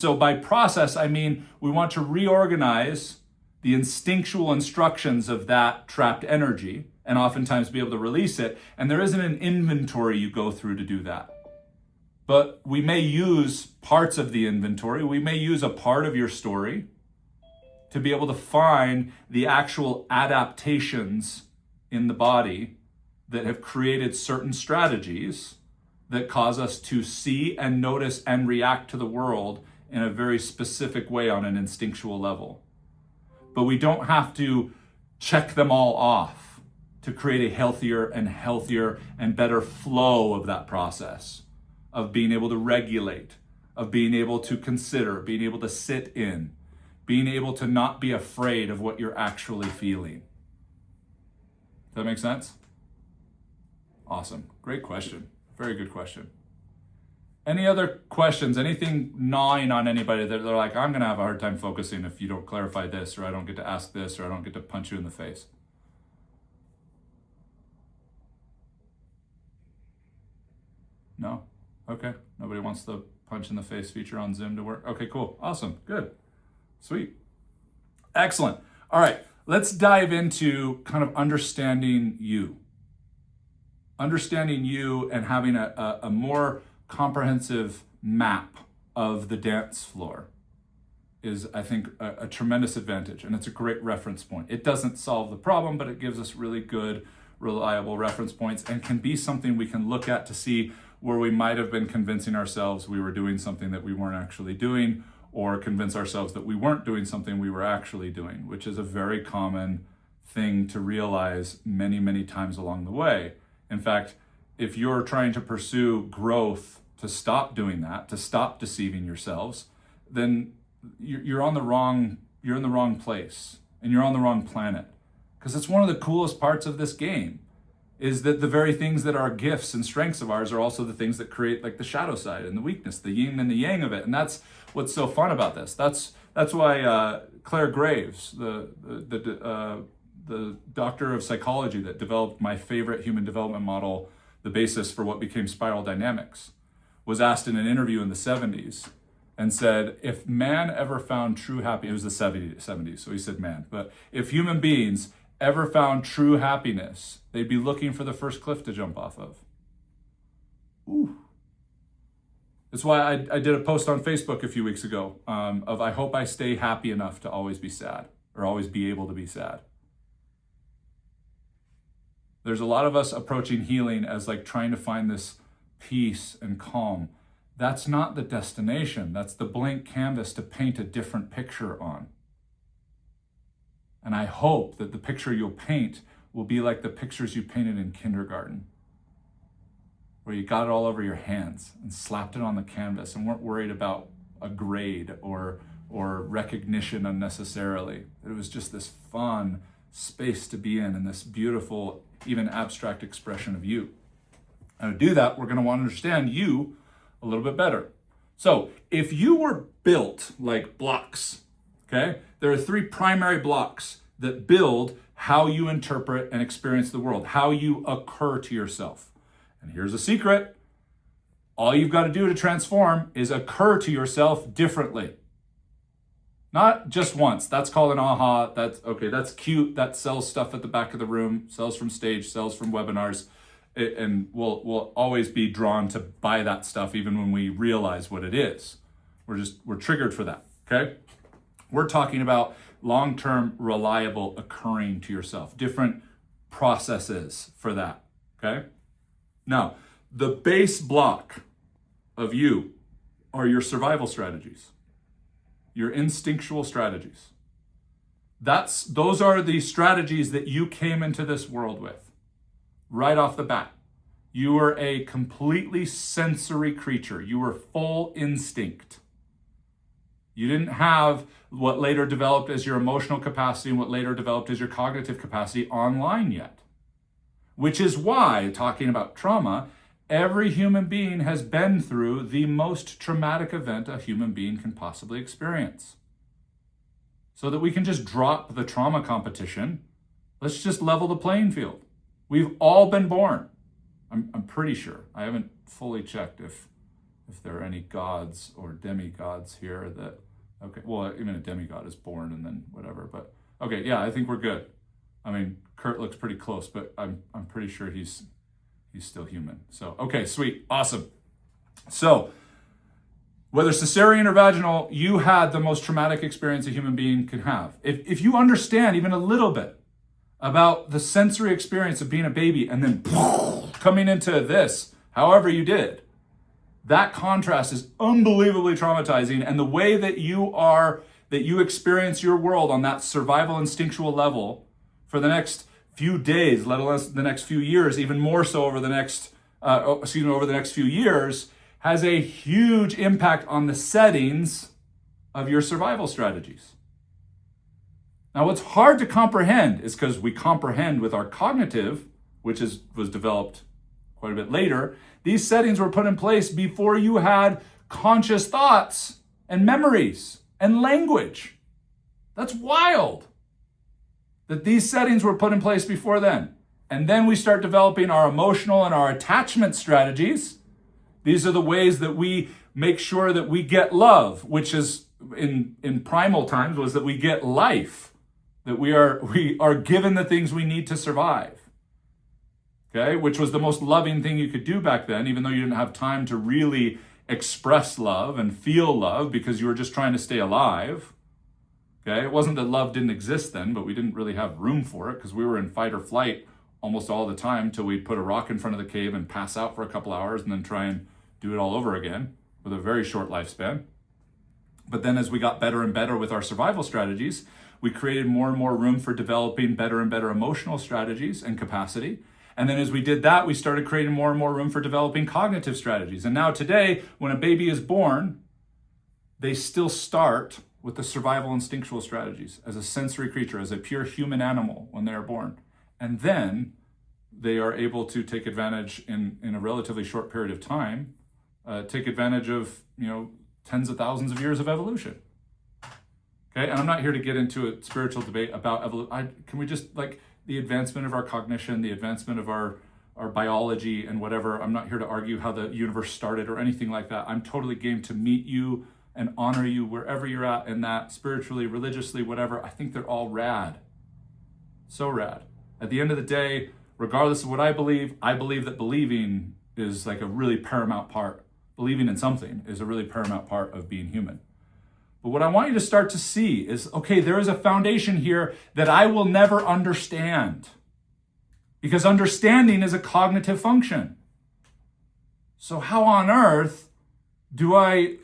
So by process, I mean we want to reorganize the instinctual instructions of that trapped energy and oftentimes be able to release it. And there isn't an inventory you go through to do that. But we may use parts of the inventory. We may use a part of your story to be able to find the actual adaptations in the body that have created certain strategies that cause us to see and notice and react to the world in a very specific way on an instinctual level. But we don't have to check them all off to create a healthier and better flow of that process, of being able to regulate, of being able to consider, being able to sit in, being able to not be afraid of what you're actually feeling. Does that make sense? Awesome. Great question. Very good question. Any other questions? Anything gnawing on anybody that they're like, I'm going to have a hard time focusing if you don't clarify this, or I don't get to ask this, or I don't get to punch you in the face? No? Okay. Nobody wants the punch in the face feature on Zoom to work? Okay, cool. Awesome. Good. Sweet. Excellent. All right. Let's dive into kind of understanding you. Understanding you and having a more comprehensive map of the dance floor is, I think, a tremendous advantage, and it's a great reference point. It doesn't solve the problem, but it gives us really good, reliable reference points and can be something we can look at to see where we might have been convincing ourselves we were doing something that we weren't actually doing, or convince ourselves that we weren't doing something we were actually doing, which is a very common thing to realize many, many times along the way. In fact, if you're trying to pursue growth to stop doing that, to stop deceiving yourselves, then you're in the wrong place and you're on the wrong planet. Because it's one of the coolest parts of this game is that the very things that are gifts and strengths of ours are also the things that create like the shadow side and the weakness, the yin and the yang of it. And that's what's so fun about this. That's why Claire Graves, the doctor of psychology that developed my favorite human development model, the basis for what became spiral dynamics, was asked in an interview in the 70s and said, if man ever found true happiness, it was the 70s, so he said man, but if human beings ever found true happiness, they'd be looking for the first cliff to jump off of. Ooh. That's why I did a post on Facebook a few weeks ago of I hope I stay happy enough to always be sad, or always be able to be sad. There's a lot of us approaching healing as like trying to find this peace and calm. That's not the destination. That's the blank canvas to paint a different picture on. And I hope that the picture you'll paint will be like the pictures you painted in kindergarten, where you got it all over your hands and slapped it on the canvas and weren't worried about a grade or recognition unnecessarily. It was just this fun space to be in and this beautiful, even abstract expression of you. And to do that, we're going to want to understand you a little bit better. So if you were built like blocks, okay, there are 3 primary blocks that build how you interpret and experience the world, how you occur to yourself. And here's a secret. All you've got to do to transform is occur to yourself differently. Not just once. That's called an aha. That's okay. That's cute. That sells stuff at the back of the room, sells from stage, sells from webinars. And we'll always be drawn to buy that stuff even when we realize what it is. We're triggered for that, okay? We're talking about long-term, reliable occurring to yourself, different processes for that, okay? Now, the base block of you are your survival strategies, your instinctual strategies. Those are the strategies that you came into this world with. Right off the bat, you were a completely sensory creature. You were full instinct. You didn't have what later developed as your emotional capacity and what later developed as your cognitive capacity online yet. Which is why, talking about trauma, every human being has been through the most traumatic event a human being can possibly experience. So that we can just drop the trauma competition, let's just level the playing field. We've all been born. I'm pretty sure. I haven't fully checked if if there are any gods or demigods here that, okay, well, even a demigod is born and then whatever, but okay, yeah, I think we're good. I mean, Kurt looks pretty close, but I'm pretty sure he's still human. So, okay, sweet, awesome. So, whether cesarean or vaginal, you had the most traumatic experience a human being can have. If you understand even a little bit about the sensory experience of being a baby and then coming into this, however you did, that contrast is unbelievably traumatizing. And the way that you experience your world on that survival instinctual level for the next few days, let alone the next few years, even more so over the next few years, has a huge impact on the settings of your survival strategies. Now, what's hard to comprehend is because we comprehend with our cognitive, which was developed quite a bit later, these settings were put in place before you had conscious thoughts and memories and language. That's wild that these settings were put in place before then. And then we start developing our emotional and our attachment strategies. These are the ways that we make sure that we get love, which is in primal times was that we get life, that we are given the things we need to survive. Okay, which was the most loving thing you could do back then, even though you didn't have time to really express love and feel love because you were just trying to stay alive. Okay, it wasn't that love didn't exist then, but we didn't really have room for it because we were in fight or flight almost all the time till we'd put a rock in front of the cave and pass out for a couple hours and then try and do it all over again with a very short lifespan. But then as we got better and better with our survival strategies, we created more and more room for developing better and better emotional strategies and capacity. And then as we did that, we started creating more and more room for developing cognitive strategies. And now today, when a baby is born, they still start with the survival instinctual strategies as a sensory creature, as a pure human animal when they are born. And then they are able to take advantage in a relatively short period of time, take advantage of, tens of thousands of years of evolution. Okay, and I'm not here to get into a spiritual debate about evolution. Can we just, the advancement of our cognition, the advancement of our biology and whatever, I'm not here to argue how the universe started or anything like that. I'm totally game to meet you and honor you wherever you're at in that, spiritually, religiously, whatever. I think they're all rad. So rad. At the end of the day, regardless of what I believe that believing is like a really paramount part. Believing in something is a really paramount part of being human. But what I want you to start to see is, okay, there is a foundation here that I will never understand. Because understanding is a cognitive function. So how on earth do I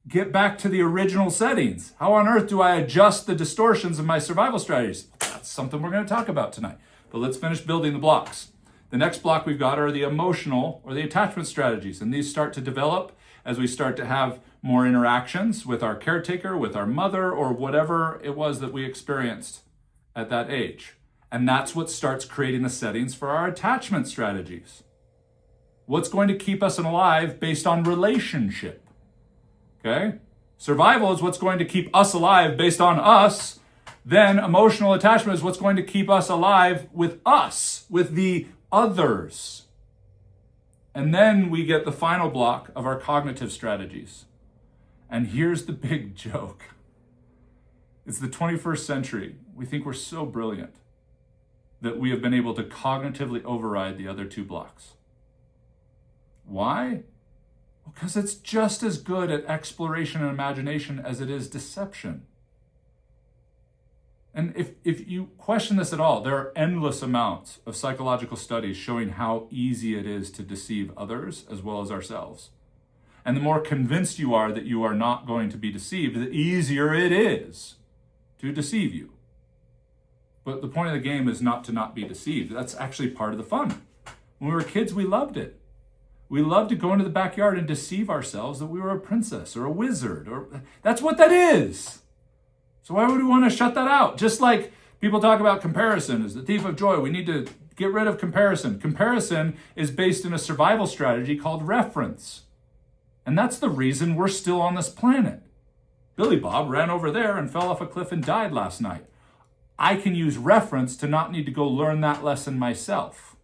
get back to the original settings? How on earth do I adjust the distortions of my survival strategies? That's something we're going to talk about tonight. But let's finish building the blocks. The next block we've got are the emotional or the attachment strategies. And these start to develop as we start to have more interactions with our caretaker, with our mother, or whatever it was that we experienced at that age. And that's what starts creating the settings for our attachment strategies. What's going to keep us alive based on relationship? Okay? Survival is what's going to keep us alive based on us. Then emotional attachment is what's going to keep us alive with us, with the others. And then we get the final block of our cognitive strategies. And here's the big joke. It's the 21st century. We think we're so brilliant that we have been able to cognitively override the other two blocks. Why? Because it's just as good at exploration and imagination as it is deception. And if you question this at all, there are endless amounts of psychological studies showing how easy it is to deceive others as well as ourselves. And the more convinced you are that you are not going to be deceived, the easier it is to deceive you. But the point of the game is not to not be deceived. That's actually part of the fun. When we were kids, we loved it. We loved to go into the backyard and deceive ourselves that we were a princess or a wizard, or that's what that is. So why would we want to shut that out? Just like people talk about comparison as the thief of joy, we need to get rid of comparison. Comparison is based in a survival strategy called reference. And that's the reason we're still on this planet. Billy Bob ran over there and fell off a cliff and died last night. I can use reference to not need to go learn that lesson myself.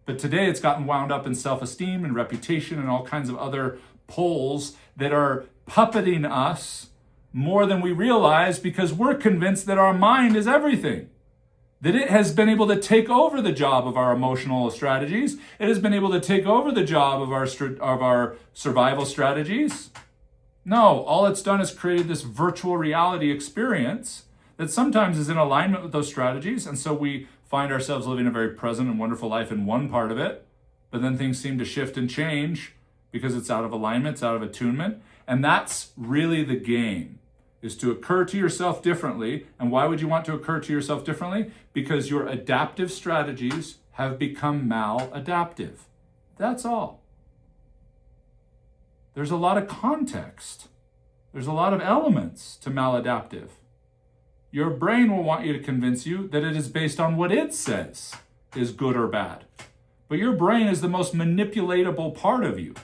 But today it's gotten wound up in self-esteem and reputation and all kinds of other poles that are puppeting us more than we realize, because we're convinced that our mind is everything. That it has been able to take over the job of our emotional strategies. It has been able to take over the job of our survival strategies. No, all it's done is created this virtual reality experience that sometimes is in alignment with those strategies. And so we find ourselves living a very present and wonderful life in one part of it, but then things seem to shift and change because it's out of alignment, it's out of attunement. And that's really the game, is to occur to yourself differently. And why would you want to occur to yourself differently? Because your adaptive strategies have become maladaptive. That's all. There's a lot of context. There's a lot of elements to maladaptive. Your brain will want you to convince you that it is based on what it says is good or bad. But your brain is the most manipulatable part of you.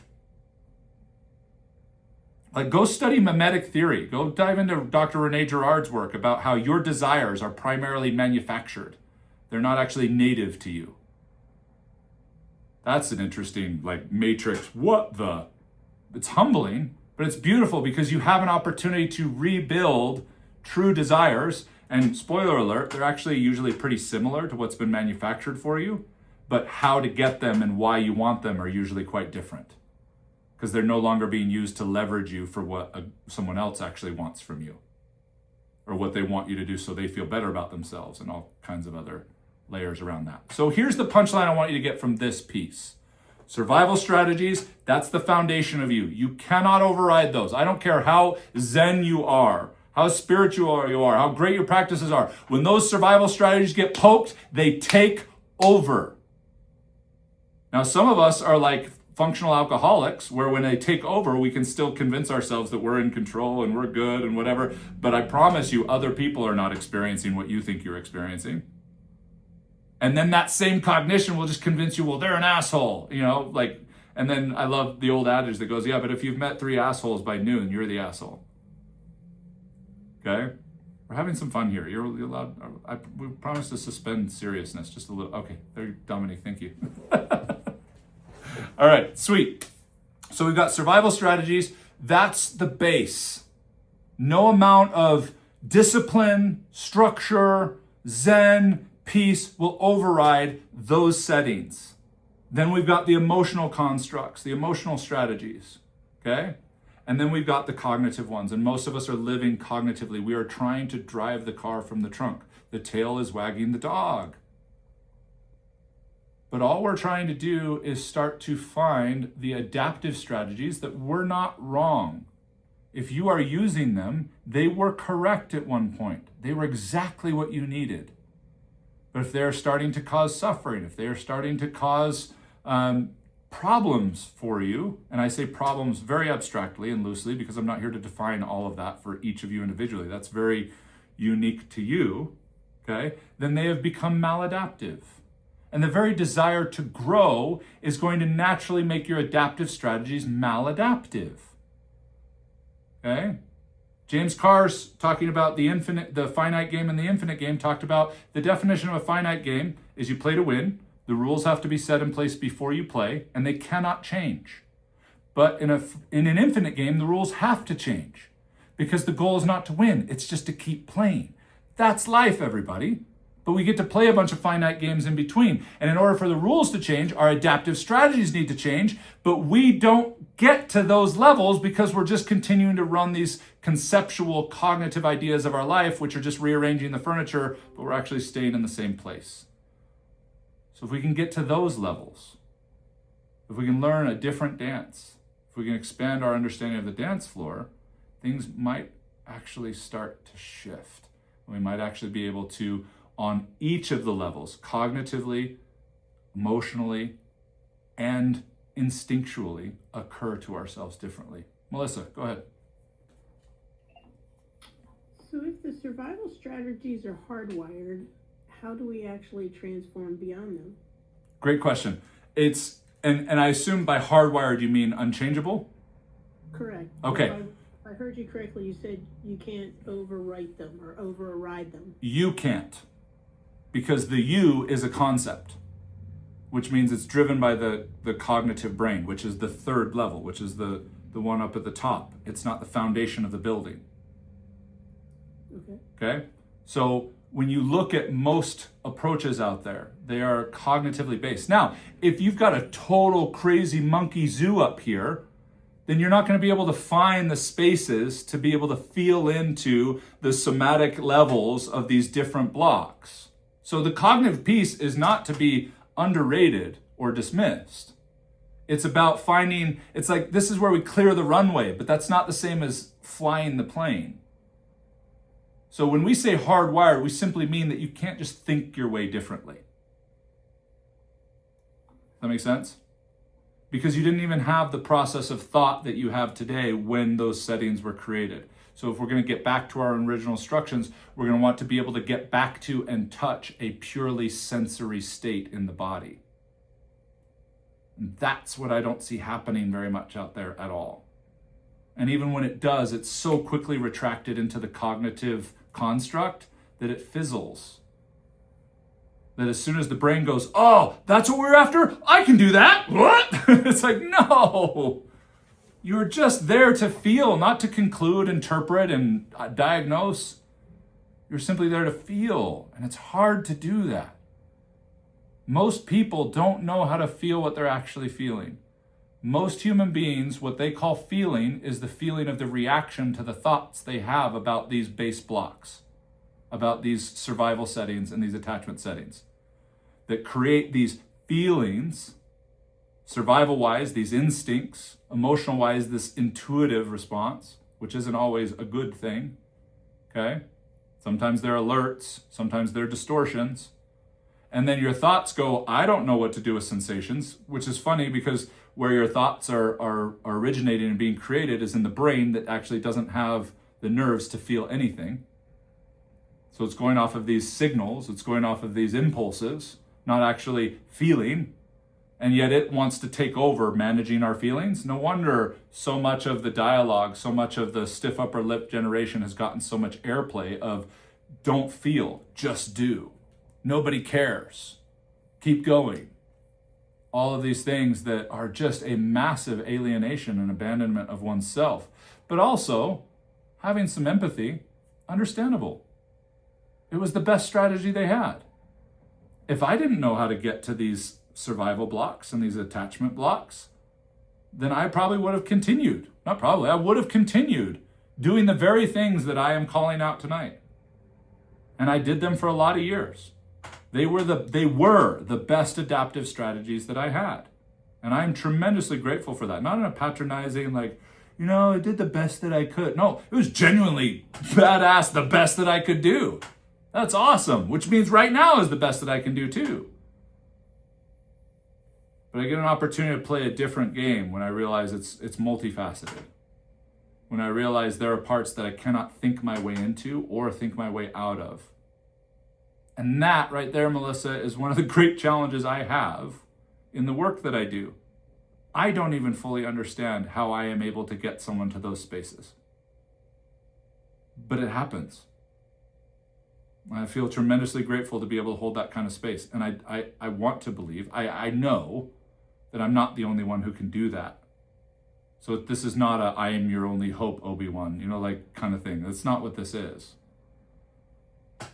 Like, go study mimetic theory. Go dive into Dr. Rene Girard's work about how your desires are primarily manufactured. They're not actually native to you. That's an interesting, matrix. It's humbling, but it's beautiful because you have an opportunity to rebuild true desires. And spoiler alert, they're actually usually pretty similar to what's been manufactured for you, but how to get them and why you want them are usually quite different, because they're no longer being used to leverage you for what someone else actually wants from you, or what they want you to do so they feel better about themselves, and all kinds of other layers around that. So here's the punchline I want you to get from this piece. Survival strategies, that's the foundation of you. You cannot override those. I don't care how zen you are, how spiritual you are, how great your practices are. When those survival strategies get poked, they take over. Now, some of us are like functional alcoholics, where when they take over, we can still convince ourselves that we're in control and we're good and whatever. But I promise you, other people are not experiencing what you think you're experiencing. And then that same cognition will just convince you, well, they're an asshole, and then I love the old adage that goes, yeah, but if you've met 3 assholes by noon, you're the asshole. Okay? We're having some fun here. You're allowed, we promise to suspend seriousness just a little. Okay, there, Dominique, thank you. All right, sweet. So we've got survival strategies. That's the base. No amount of discipline, structure, zen, peace will override those settings. Then we've got the emotional constructs, the emotional strategies, okay? And then we've got the cognitive ones, and most of us are living cognitively. We are trying to drive the car from the trunk. The tail is wagging the dog. But all we're trying to do is start to find the adaptive strategies that were not wrong. If you are using them, they were correct at one point. They were exactly what you needed. But if they're starting to cause suffering, if they're starting to cause problems for you, and I say problems very abstractly and loosely because I'm not here to define all of that for each of you individually. That's very unique to you, okay? Then they have become maladaptive. And the very desire to grow is going to naturally make your adaptive strategies maladaptive, okay? James Carr's talking about the finite game and the infinite game, talked about the definition of a finite game is you play to win. The rules have to be set in place before you play, and they cannot change. But in an infinite game, the rules have to change because the goal is not to win. It's just to keep playing. That's life, everybody. But we get to play a bunch of finite games in between. And in order for the rules to change, our adaptive strategies need to change, but we don't get to those levels because we're just continuing to run these conceptual cognitive ideas of our life, which are just rearranging the furniture, but we're actually staying in the same place. So if we can get to those levels, if we can learn a different dance, if we can expand our understanding of the dance floor, things might actually start to shift. We might actually be able to, on each of the levels, cognitively, emotionally, and instinctually, occur to ourselves differently. Melissa, go ahead. So if the survival strategies are hardwired, how do we actually transform beyond them? Great question. It's, and I assume by hardwired you mean unchangeable? Correct. Okay. If I heard you correctly, you said you can't overwrite them or override them. You can't. Because the you is a concept, which means it's driven by the cognitive brain, which is the third level, which is the the one up at the top. It's not the foundation of the building. Okay? So when you look at most approaches out there, they are cognitively based. Now, if you've got a total crazy monkey zoo up here, then you're not going to be able to find the spaces to be able to feel into the somatic levels of these different blocks. So the cognitive piece is not to be underrated or dismissed. It's about finding, it's like, this is where we clear the runway, but that's not the same as flying the plane. So when we say hardwired, we simply mean that you can't just think your way differently. Does that make sense? Because you didn't even have the process of thought that you have today when those settings were created. So if we're going to get back to our original instructions, we're going to want to be able to get back to and touch a purely sensory state in the body. And that's what I don't see happening very much out there at all. And even when it does, it's so quickly retracted into the cognitive construct that it fizzles. That as soon as the brain goes, oh, that's what we're after? I can do that. What? It's like, no. You're just there to feel, not to conclude, interpret, and diagnose. You're simply there to feel. And it's hard to do that. Most people don't know how to feel what they're actually feeling. Most human beings, what they call feeling is the feeling of the reaction to the thoughts they have about these base blocks, about these survival settings and these attachment settings that create these feelings, survival-wise, these instincts, emotional-wise, this intuitive response, which isn't always a good thing, okay? Sometimes they're alerts, sometimes they're distortions. And then your thoughts go, I don't know what to do with sensations, which is funny because where your thoughts are originating and being created is in the brain that actually doesn't have the nerves to feel anything. So it's going off of these signals, it's going off of these impulses, not actually feeling, and yet it wants to take over managing our feelings. No wonder so much of the dialogue, so much of the stiff upper lip generation has gotten so much airplay of don't feel, just do. Nobody cares. Keep going. All of these things that are just a massive alienation and abandonment of oneself. But also, having some empathy, understandable. It was the best strategy they had. If I didn't know how to get to these survival blocks and these attachment blocks, then I probably would have continued. Not probably, I would have continued doing the very things that I am calling out tonight. And I did them for a lot of years. They were the best adaptive strategies that I had. And I'm tremendously grateful for that. Not in a patronizing, like, I did the best that I could. No, it was genuinely badass, the best that I could do. That's awesome, which means right now is the best that I can do too. But I get an opportunity to play a different game when I realize it's multifaceted. When I realize there are parts that I cannot think my way into or think my way out of. And that right there, Melissa, is one of the great challenges I have in the work that I do. I don't even fully understand how I am able to get someone to those spaces. But it happens. I feel tremendously grateful to be able to hold that kind of space. And I want to believe, I know that I'm not the only one who can do that. So this is not a I am your only hope, Obi-Wan, kind of thing. That's not what this is.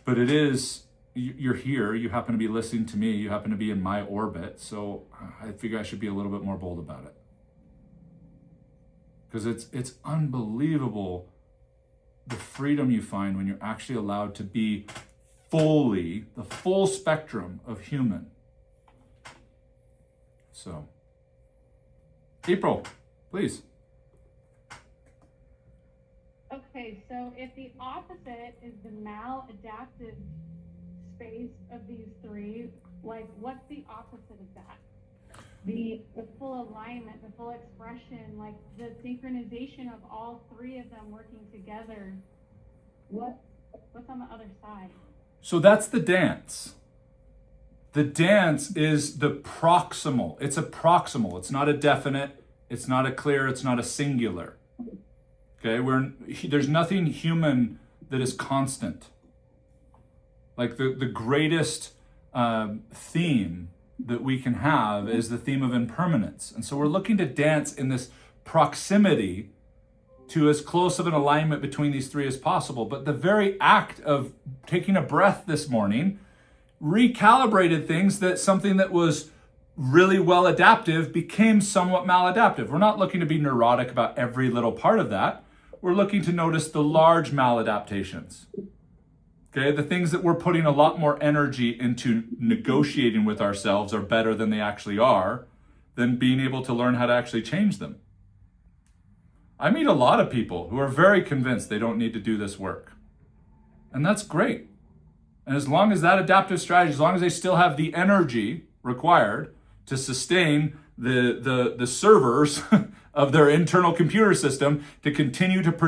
But it is, you're here, you happen to be listening to me, you happen to be in my orbit, so I figure I should be a little bit more bold about it. Because it's unbelievable the freedom you find when you're actually allowed to be fully, the full spectrum of human. So, April, please. Okay, so if the opposite is the maladaptive space of these three, what's the opposite of that? The full alignment, the full expression, the synchronization of all three of them working together. What's on the other side? So that's the dance. The dance is the proximal. It's a proximal. It's not a definite. It's not a clear. It's not a singular. Okay, there's nothing human that is constant. Like the greatest theme that we can have is the theme of impermanence. And so we're looking to dance in this proximity to as close of an alignment between these three as possible. But the very act of taking a breath this morning recalibrated things, that something that was really well adaptive became somewhat maladaptive. We're not looking to be neurotic about every little part of that. We're looking to notice the large maladaptations. Okay, the things that we're putting a lot more energy into negotiating with ourselves are better than they actually are, than being able to learn how to actually change them. I meet a lot of people who are very convinced they don't need to do this work. And that's great. And as long as that adaptive strategy, as long as they still have the energy required to sustain the servers of their internal computer system to continue to project